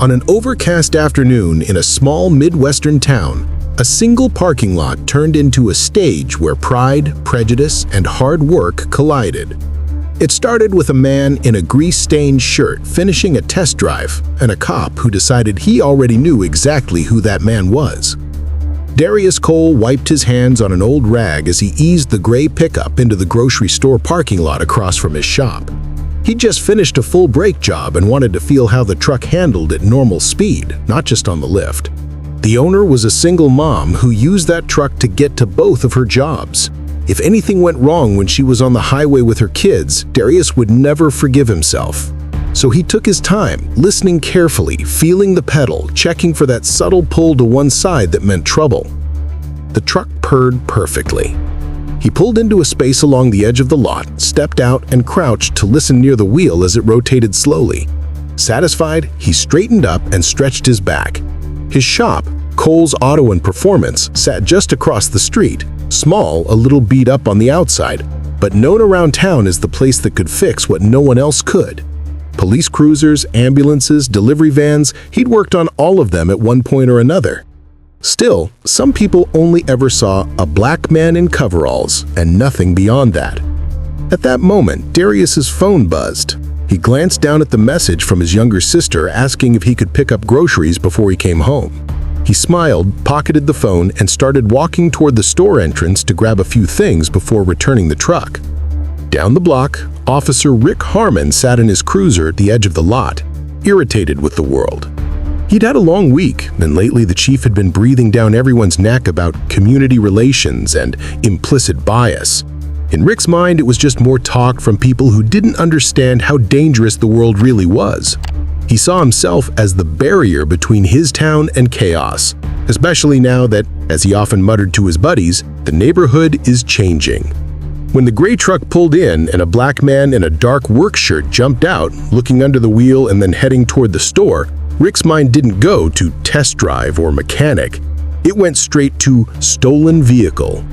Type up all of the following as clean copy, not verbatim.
On an overcast afternoon in a small Midwestern town, a single parking lot turned into a stage where pride, prejudice, and hard work collided. It started with a man in a grease-stained shirt finishing a test drive and a cop who decided he already knew exactly who that man was. Darius Cole wiped his hands on an old rag as he eased the gray pickup into the grocery store parking lot across from his shop. He'd just finished a full brake job and wanted to feel how the truck handled at normal speed, not just on the lift. The owner was a single mom who used that truck to get to both of her jobs. If anything went wrong when she was on the highway with her kids, Darius would never forgive himself. So he took his time, listening carefully, feeling the pedal, checking for that subtle pull to one side that meant trouble. The truck purred perfectly. He pulled into a space along the edge of the lot, stepped out, and crouched to listen near the wheel as it rotated slowly. Satisfied, he straightened up and stretched his back. His shop, Cole's Auto and Performance, sat just across the street, small, a little beat up on the outside, but known around town as the place that could fix what no one else could. Police cruisers, ambulances, delivery vans, he'd worked on all of them at one point or another. Still, some people only ever saw a black man in coveralls and nothing beyond that. At that moment, Darius's phone buzzed. He glanced down at the message from his younger sister asking if he could pick up groceries before he came home. He smiled, pocketed the phone, and started walking toward the store entrance to grab a few things before returning the truck. Down the block, Officer Rick Harmon sat in his cruiser at the edge of the lot, irritated with the world. He'd had a long week, and lately the chief had been breathing down everyone's neck about community relations and implicit bias. In Rick's mind, it was just more talk from people who didn't understand how dangerous the world really was. He saw himself as the barrier between his town and chaos, especially now that, as he often muttered to his buddies, the neighborhood is changing. When the gray truck pulled in and a black man in a dark work shirt jumped out, looking under the wheel and then heading toward the store, Rick's mind didn't go to test drive or mechanic. It went straight to stolen vehicle.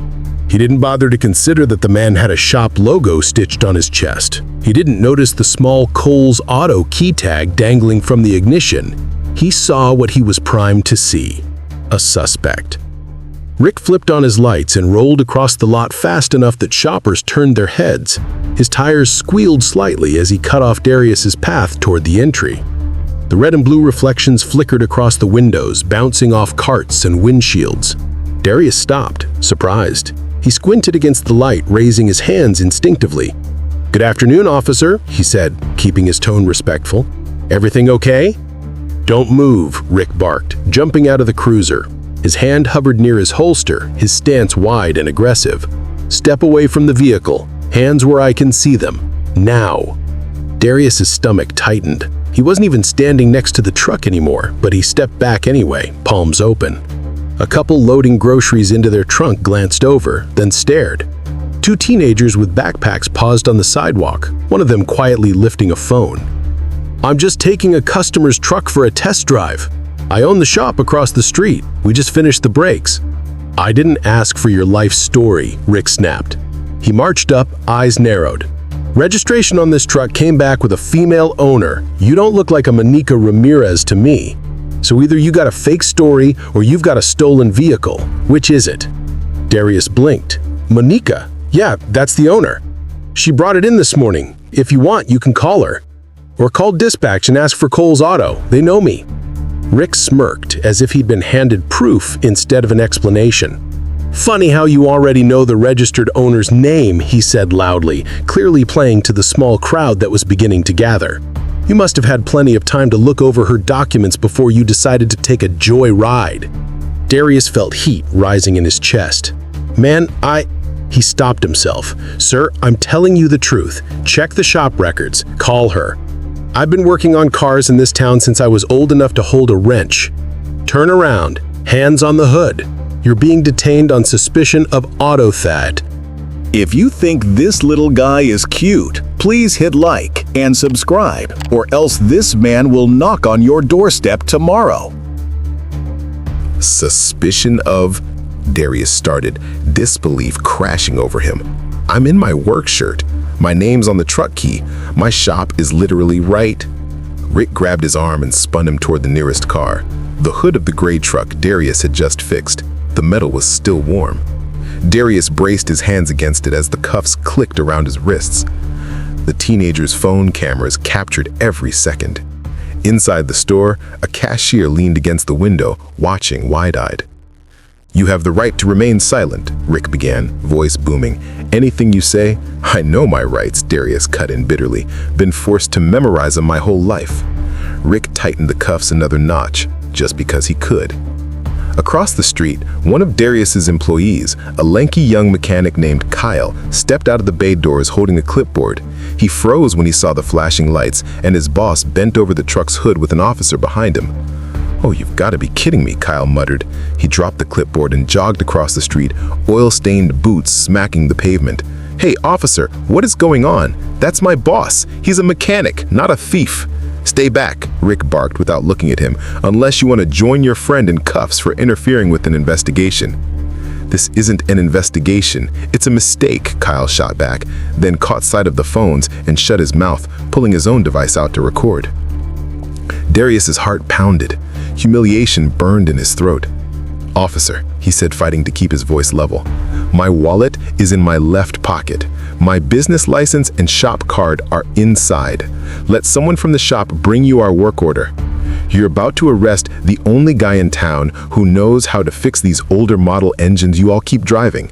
He didn't bother to consider that the man had a shop logo stitched on his chest. He didn't notice the small Cole's Auto key tag dangling from the ignition. He saw what he was primed to see: a suspect. Rick flipped on his lights and rolled across the lot fast enough that shoppers turned their heads. His tires squealed slightly as he cut off Darius's path toward the entry. The red and blue reflections flickered across the windows, bouncing off carts and windshields. Darius stopped, surprised. He squinted against the light, raising his hands instinctively. "Good afternoon, officer," he said, keeping his tone respectful. "Everything okay?" "Don't move," Rick barked, jumping out of the cruiser. His hand hovered near his holster, his stance wide and aggressive. "Step away from the vehicle. Hands where I can see them. Now." Darius's stomach tightened. He wasn't even standing next to the truck anymore, but he stepped back anyway, palms open. A couple loading groceries into their trunk glanced over, then stared. Two teenagers with backpacks paused on the sidewalk, one of them quietly lifting a phone. "I'm just taking a customer's truck for a test drive. I own the shop across the street. We just finished the brakes." "I didn't ask for your life story," Rick snapped. He marched up, eyes narrowed. "Registration on this truck came back with a female owner. You don't look like a Monica Ramirez to me. So either you got a fake story or you've got a stolen vehicle. Which is it?" Darius blinked. "Monica? Yeah, that's the owner. She brought it in this morning. If you want, you can call her. Or call dispatch and ask for Cole's Auto. They know me." Rick smirked, as if he'd been handed proof instead of an explanation. "Funny how you already know the registered owner's name," he said loudly, clearly playing to the small crowd that was beginning to gather. "You must have had plenty of time to look over her documents before you decided to take a joy ride." Darius felt heat rising in his chest. "Man, He stopped himself. "Sir, I'm telling you the truth. Check the shop records. Call her. I've been working on cars in this town since I was old enough to hold a wrench. Turn around. Hands on the hood. You're being detained on suspicion of auto theft." If you think this little guy is cute, please hit like and subscribe, or else this man will knock on your doorstep tomorrow. Suspicion of... Darius started, disbelief crashing over him. I'm in my work shirt. My name's on the truck key. My shop is literally right. Rick grabbed his arm and spun him toward the nearest car. The hood of the gray truck Darius had just fixed. The metal was still warm. Darius braced his hands against it as the cuffs clicked around his wrists. The teenager's phone cameras captured every second. Inside the store, a cashier leaned against the window, watching wide-eyed. "You have the right to remain silent," Rick began, voice booming. "Anything you say?" "I know my rights," Darius cut in bitterly. "Been forced to memorize them my whole life." Rick tightened the cuffs another notch, just because he could. Across the street, one of Darius's employees, a lanky young mechanic named Kyle, stepped out of the bay doors holding a clipboard. He froze when he saw the flashing lights, and his boss bent over the truck's hood with an officer behind him. "Oh, you've got to be kidding me," Kyle muttered. He dropped the clipboard and jogged across the street, oil-stained boots smacking the pavement. "Hey, officer, what is going on? That's my boss. He's a mechanic, not a thief." "Stay back," Rick barked without looking at him, "unless you want to join your friend in cuffs for interfering with an investigation." "This isn't an investigation. It's a mistake," Kyle shot back, then caught sight of the phones and shut his mouth, pulling his own device out to record. Darius's heart pounded. Humiliation burned in his throat. "Officer," he said, fighting to keep his voice level, "my wallet is in my left pocket. My business license and shop card are inside. Let someone from the shop bring you our work order. You're about to arrest the only guy in town who knows how to fix these older model engines you all keep driving."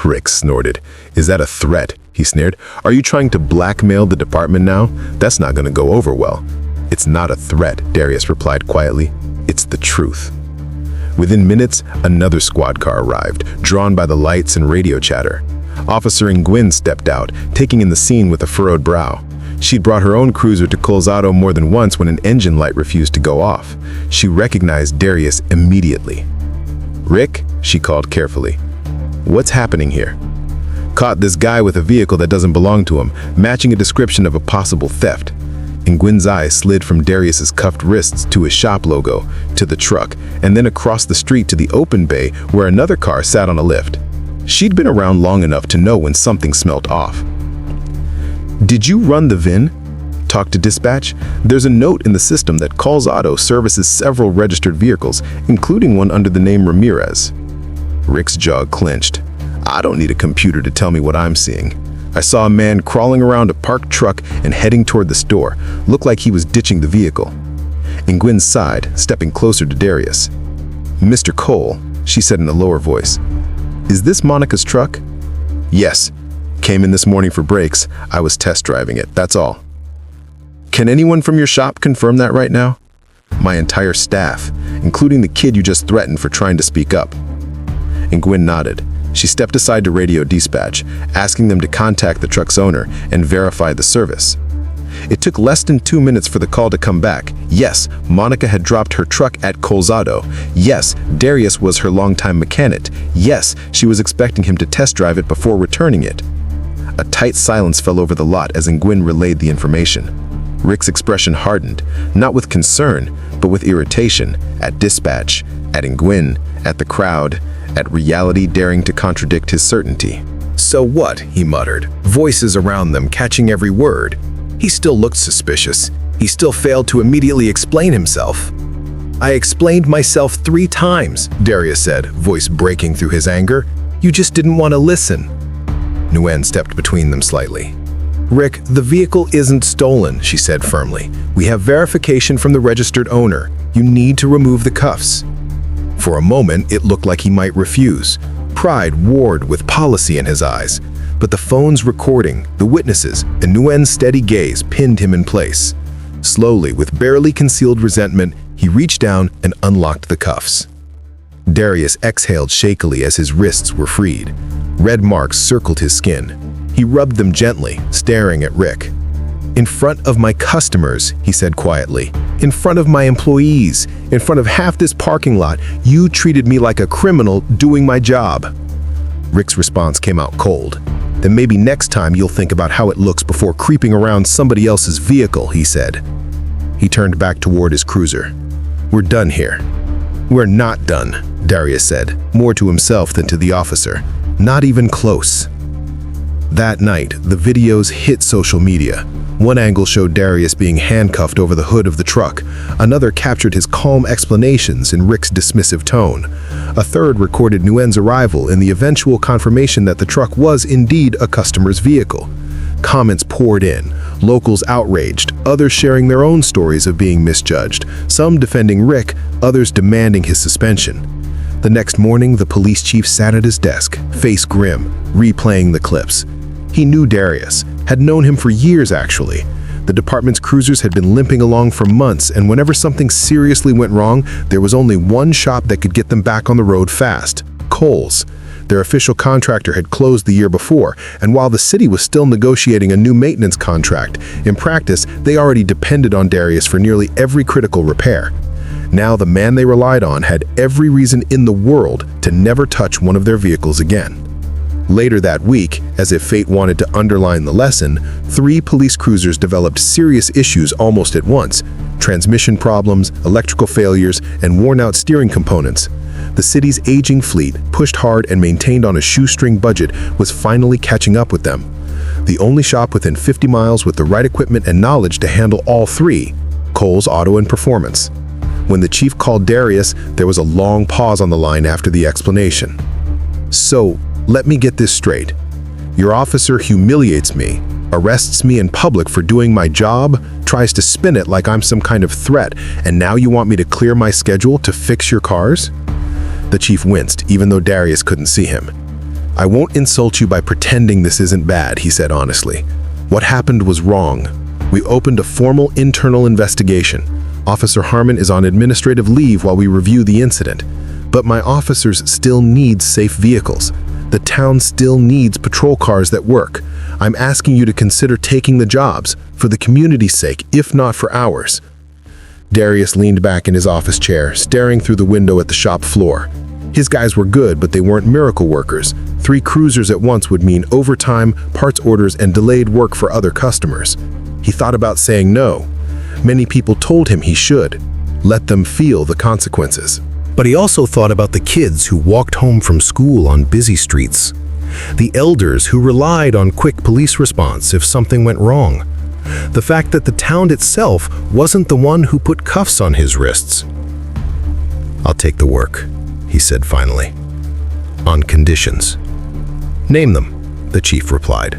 Rick snorted. "Is that a threat?" he sneered. "Are you trying to blackmail the department now? That's not going to go over well." "It's not a threat," Darius replied quietly. "It's the truth." Within minutes, another squad car arrived, drawn by the lights and radio chatter. Officer Nguyen stepped out, taking in the scene with a furrowed brow. She'd brought her own cruiser to Colzado more than once when an engine light refused to go off. She recognized Darius immediately. "Rick," she called carefully. "What's happening here?" "Caught this guy with a vehicle that doesn't belong to him, matching a description of a possible theft." Nguyen's eyes slid from Darius's cuffed wrists to his shop logo, to the truck, and then across the street to the open bay where another car sat on a lift. She'd been around long enough to know when something smelt off. "Did you run the VIN? Talk to dispatch? There's a note in the system that Colzado services several registered vehicles, including one under the name Ramirez." Rick's jaw clenched. "I don't need a computer to tell me what I'm seeing. I saw a man crawling around a parked truck and heading toward the store. Looked like he was ditching the vehicle." Nguyen sighed, stepping closer to Darius. "Mr. Cole," she said in a lower voice, "is this Monica's truck?" "Yes. Came in this morning for brakes. I was test driving it, that's all." "Can anyone from your shop confirm that right now?" "My entire staff, including the kid you just threatened for trying to speak up." Nguyen nodded. She stepped aside to radio dispatch, asking them to contact the truck's owner and verify the service. It took less than 2 minutes for the call to come back. Yes, Monica had dropped her truck at Colzado. Yes, Darius was her longtime mechanic. Yes, she was expecting him to test drive it before returning it. A tight silence fell over the lot as Nguyen relayed the information. Rick's expression hardened, not with concern, but with irritation, at dispatch, at Nguyen, at the crowd, at reality daring to contradict his certainty. "So what?" he muttered, voices around them catching every word. He still looked suspicious. He still failed to immediately explain himself. "I explained myself 3 times, Darius said, voice breaking through his anger. "You just didn't want to listen." Nguyen stepped between them slightly. "Rick, the vehicle isn't stolen," she said firmly. "We have verification from the registered owner. You need to remove the cuffs." For a moment, it looked like he might refuse. Pride warred with policy in his eyes. But the phone's recording, the witnesses, and Nguyen's steady gaze pinned him in place. Slowly, with barely concealed resentment, he reached down and unlocked the cuffs. Darius exhaled shakily as his wrists were freed. Red marks circled his skin. He rubbed them gently, staring at Rick. "In front of my customers," he said quietly. "In front of my employees. In front of half this parking lot, you treated me like a criminal doing my job." Rick's response came out cold. "Then maybe next time you'll think about how it looks before creeping around somebody else's vehicle," he said. He turned back toward his cruiser. "We're done here." "We're not done," Darius said, more to himself than to the officer. "Not even close." That night, the videos hit social media. One angle showed Darius being handcuffed over the hood of the truck. Another captured his calm explanations in Rick's dismissive tone. A third recorded Nguyen's arrival in the eventual confirmation that the truck was indeed a customer's vehicle. Comments poured in, locals outraged, others sharing their own stories of being misjudged, some defending Rick, others demanding his suspension. The next morning, the police chief sat at his desk, face grim, replaying the clips. He knew Darius, had known him for years actually. The department's cruisers had been limping along for months, and whenever something seriously went wrong, there was only one shop that could get them back on the road fast: Kohl's. Their official contractor had closed the year before, and while the city was still negotiating a new maintenance contract, in practice, they already depended on Darius for nearly every critical repair. Now the man they relied on had every reason in the world to never touch one of their vehicles again. Later that week, as if fate wanted to underline the lesson, 3 police cruisers developed serious issues almost at once: transmission problems, electrical failures, and worn-out steering components. The city's aging fleet, pushed hard and maintained on a shoestring budget, was finally catching up with them. The only shop within 50 miles with the right equipment and knowledge to handle all 3: Kohl's Auto and Performance. When the chief called Darius, there was a long pause on the line after the explanation. "So, let me get this straight. Your officer humiliates me, arrests me in public for doing my job, tries to spin it like I'm some kind of threat, and now you want me to clear my schedule to fix your cars?" The chief winced, even though Darius couldn't see him. "I won't insult you by pretending this isn't bad," he said honestly. "What happened was wrong. We opened a formal internal investigation. Officer Harmon is on administrative leave while we review the incident. But my officers still need safe vehicles. The town still needs patrol cars that work. I'm asking you to consider taking the jobs, for the community's sake, if not for ours." Darius leaned back in his office chair, staring through the window at the shop floor. His guys were good, but they weren't miracle workers. 3 cruisers at once would mean overtime, parts orders, and delayed work for other customers. He thought about saying no. Many people told him he should. Let them feel the consequences. But he also thought about the kids who walked home from school on busy streets. The elders who relied on quick police response if something went wrong. The fact that the town itself wasn't the one who put cuffs on his wrists. "I'll take the work," he said finally. "On conditions." "Name them," the chief replied.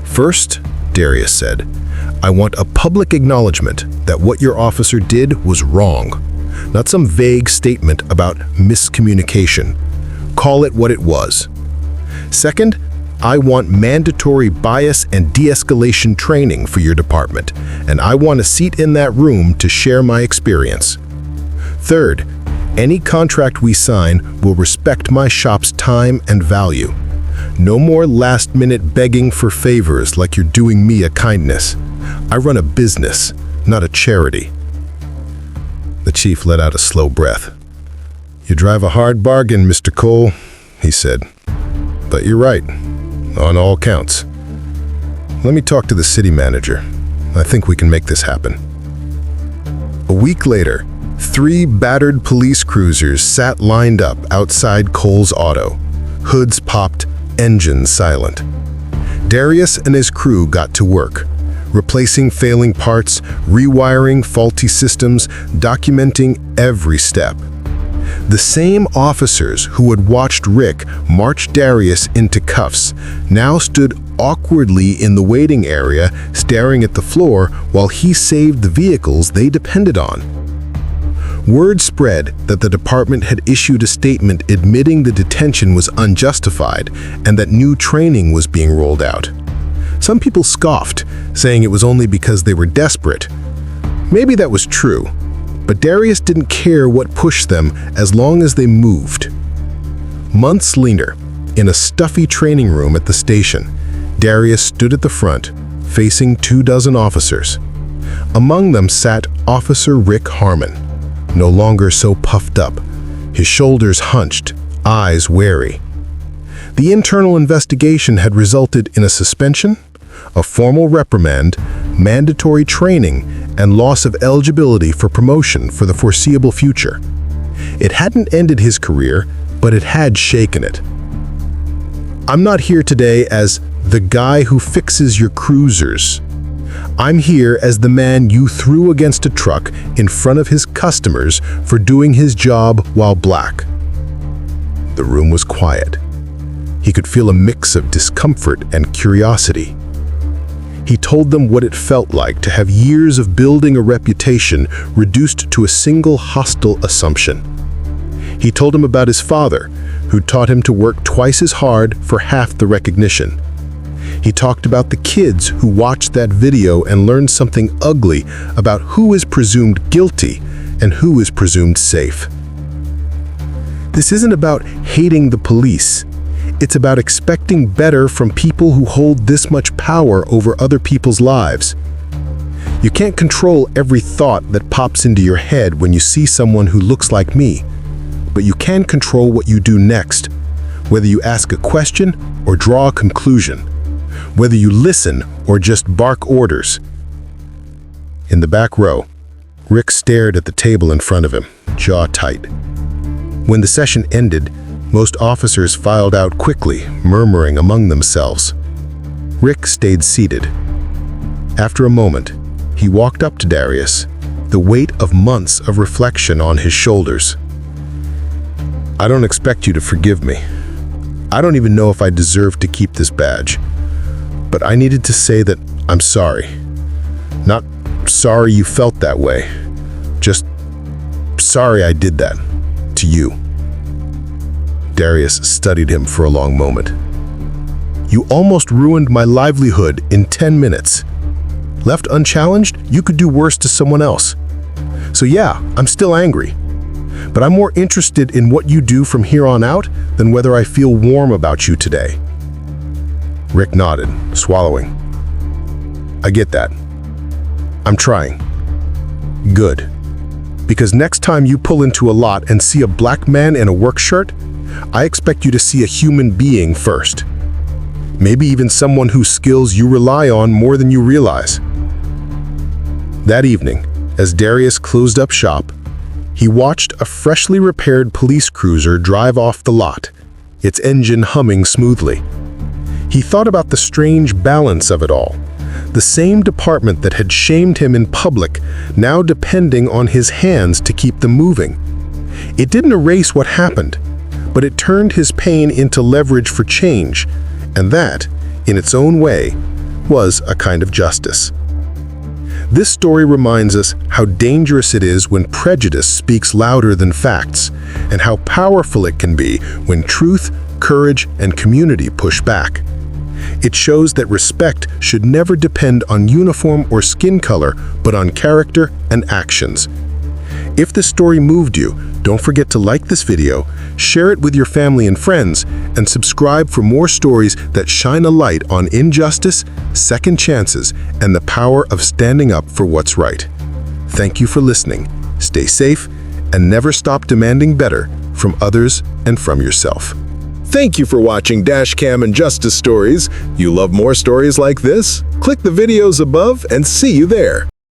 "First," Darius said, "I want a public acknowledgement that what your officer did was wrong. Not some vague statement about miscommunication. Call it what it was. Second, I want mandatory bias and de-escalation training for your department, and I want a seat in that room to share my experience. Third, any contract we sign will respect my shop's time and value. No more last-minute begging for favors like you're doing me a kindness. I run a business, not a charity." The chief let out a slow breath. "You drive a hard bargain, Mr. Cole," he said. "But you're right, on all counts. Let me talk to the city manager. I think we can make this happen." A week later, 3 battered police cruisers sat lined up outside Kohl's Auto, hoods popped, engines silent. Darius and his crew got to work, replacing failing parts, rewiring faulty systems, documenting every step. The same officers who had watched Rick march Darius into cuffs now stood awkwardly in the waiting area, staring at the floor while he saved the vehicles they depended on. Word spread that the department had issued a statement admitting the detention was unjustified and that new training was being rolled out. Some people scoffed, saying it was only because they were desperate. Maybe that was true, but Darius didn't care what pushed them as long as they moved. Months later, in a stuffy training room at the station, Darius stood at the front, facing 24 officers. Among them sat Officer Rick Harmon, no longer so puffed up, his shoulders hunched, eyes wary. The internal investigation had resulted in a suspension, a formal reprimand, mandatory training, and loss of eligibility for promotion for the foreseeable future. It hadn't ended his career, but it had shaken it. "I'm not here today as the guy who fixes your cruisers. I'm here as the man you threw against a truck in front of his customers for doing his job while black." The room was quiet. He could feel a mix of discomfort and curiosity. He told them what it felt like to have years of building a reputation reduced to a single hostile assumption. He told him about his father, who taught him to work twice as hard for half the recognition. He talked about the kids who watched that video and learned something ugly about who is presumed guilty and who is presumed safe. This isn't about hating the police. It's about expecting better from people who hold this much power over other people's lives. You can't control every thought that pops into your head when you see someone who looks like me, but you can control what you do next, whether you ask a question or draw a conclusion, whether you listen or just bark orders. In the back row, Rick stared at the table in front of him, jaw tight. When the session ended, most officers filed out quickly, murmuring among themselves. Rick stayed seated. After a moment, he walked up to Darius, the weight of months of reflection on his shoulders. "I don't expect you to forgive me. I don't even know if I deserve to keep this badge. But I needed to say that I'm sorry. Not sorry you felt that way. Just sorry I did that to you." Darius studied him for a long moment. "You almost ruined my livelihood in 10 minutes. Left unchallenged, you could do worse to someone else. So yeah, I'm still angry. But I'm more interested in what you do from here on out than whether I feel warm about you today." Rick nodded, swallowing. "I get that. I'm trying." "Good. Because next time you pull into a lot and see a black man in a work shirt, I expect you to see a human being first. Maybe even someone whose skills you rely on more than you realize." That evening, as Darius closed up shop, he watched a freshly repaired police cruiser drive off the lot, its engine humming smoothly. He thought about the strange balance of it all. The same department that had shamed him in public, now depending on his hands to keep them moving. It didn't erase what happened, but it turned his pain into leverage for change, and that, in its own way, was a kind of justice. This story reminds us how dangerous it is when prejudice speaks louder than facts, and how powerful it can be when truth, courage, and community push back. It shows that respect should never depend on uniform or skin color, but on character and actions. If this story moved you, don't forget to like this video, share it with your family and friends, and subscribe for more stories that shine a light on injustice, second chances, and the power of standing up for what's right. Thank you for listening. Stay safe, and never stop demanding better from others and from yourself. Thank you for watching DASHCAM and Justice Stories. You love more stories like this? Click the videos above and see you there.